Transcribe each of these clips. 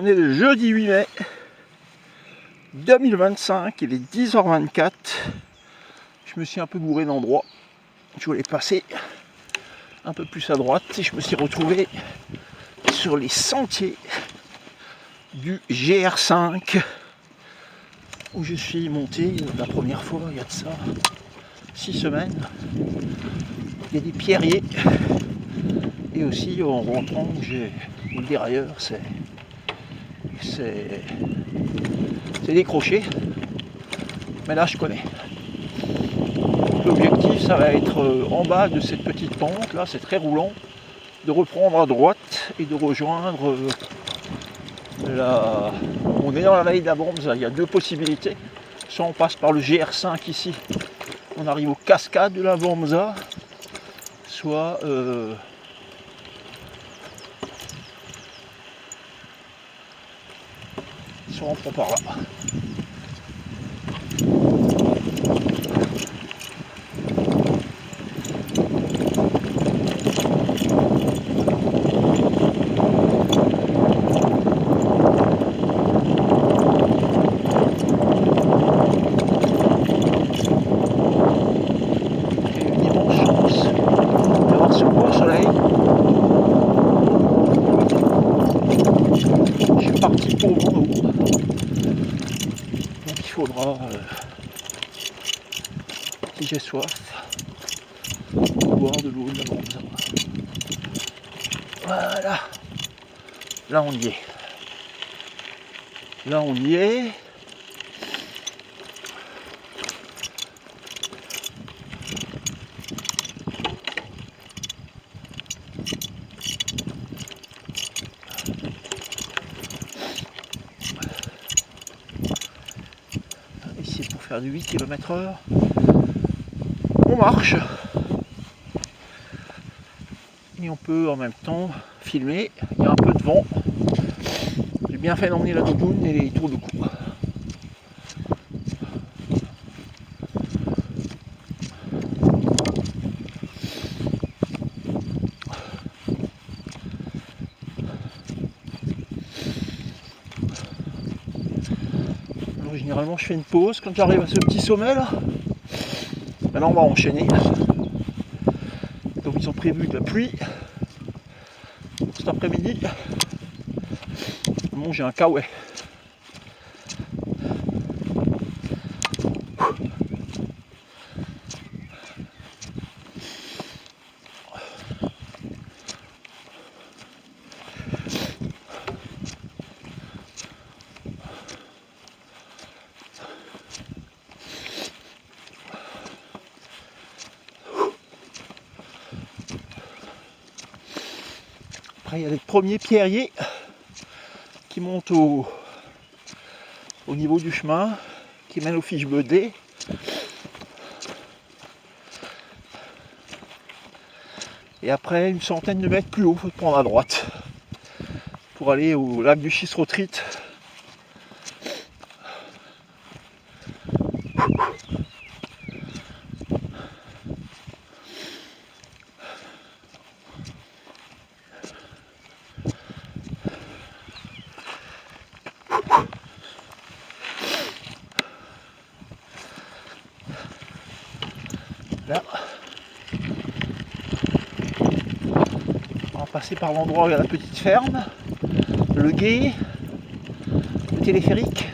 On est le jeudi 8 mai 2025, il est 10h24. Je me suis un peu bourré d'endroit. Je voulais passer un peu plus à droite et je me suis retrouvé sur les sentiers du GR5 où je suis monté la première fois il y a de ça 6 semaines. Il y a des pierriers et aussi en rentrant j'ai le derrière c'est décroché, mais là je connais. L'objectif ça va être en bas de cette petite pente là, c'est très roulant, de reprendre à droite et de rejoindre on est dans la vallée de la Wormser. Il y a deux possibilités, soit on passe par le GR5 ici, on arrive aux cascades de la Wormser, soit on prend par là. Pour Bordeaux. Donc il faudra, si j'ai soif, boire de l'eau de la Wormser. Voilà. Là on y est. Là on y est. Ici pour faire du 8 km/h. On marche. Et on peut en même temps filmer. Il y a un peu de vent. J'ai bien fait d'emmener la doudoune et les tours de cou. Alors, généralement je fais une pause quand j'arrive à ce petit sommet là. Maintenant on va enchaîner. Donc ils ont prévu de la pluie cet après-midi. Bon, j'ai un kawaii. Après il y a les premiers pierriers qui montent au niveau du chemin qui mène au Fischböde. Et après une centaine de mètres plus haut, il faut prendre à droite pour aller au lac du Schisrotritt. Là, on va passer par l'endroit où il y a la petite ferme, le gué, le téléphérique.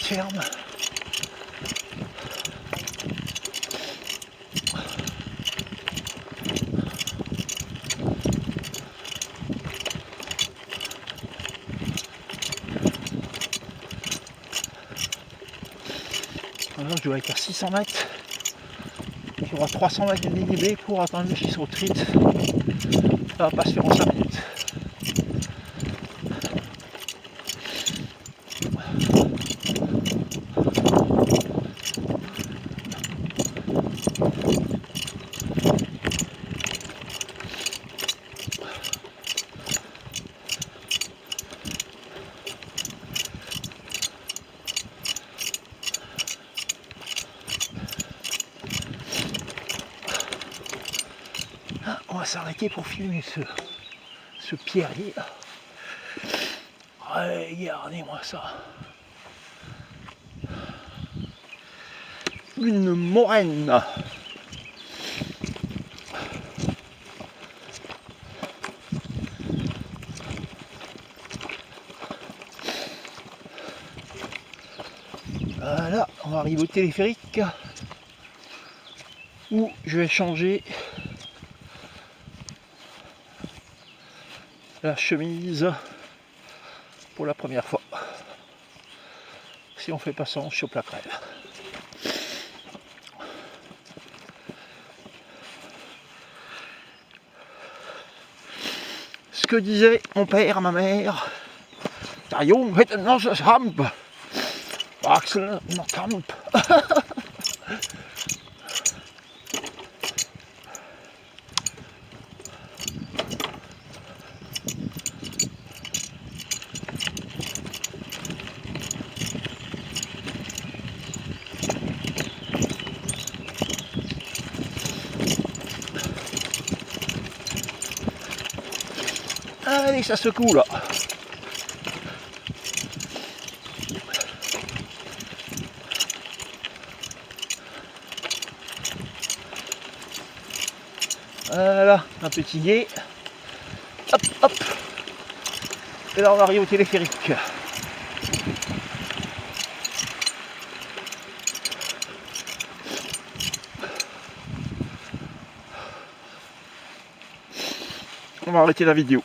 ferme. Alors je dois être à 600 mètres. Il y aura 300 mètres de dénivelé pour atteindre le Chisso Treat. Ça va pas se faire en 5 minutes. On va s'arrêter pour filmer ce pierrier. Regardez-moi ça. Une moraine. Voilà, on va arriver au téléphérique où je vais changer la chemise pour la première fois. Si on fait pas ça, on chope la crève. Ce que disait mon père, ma mère, der Junge hätte noch das Hamp. Axel noch Hamp. Allez, ça secoue là. Voilà, un petit guet. Hop, hop. Et là, on arrive au téléphérique. On va arrêter la vidéo.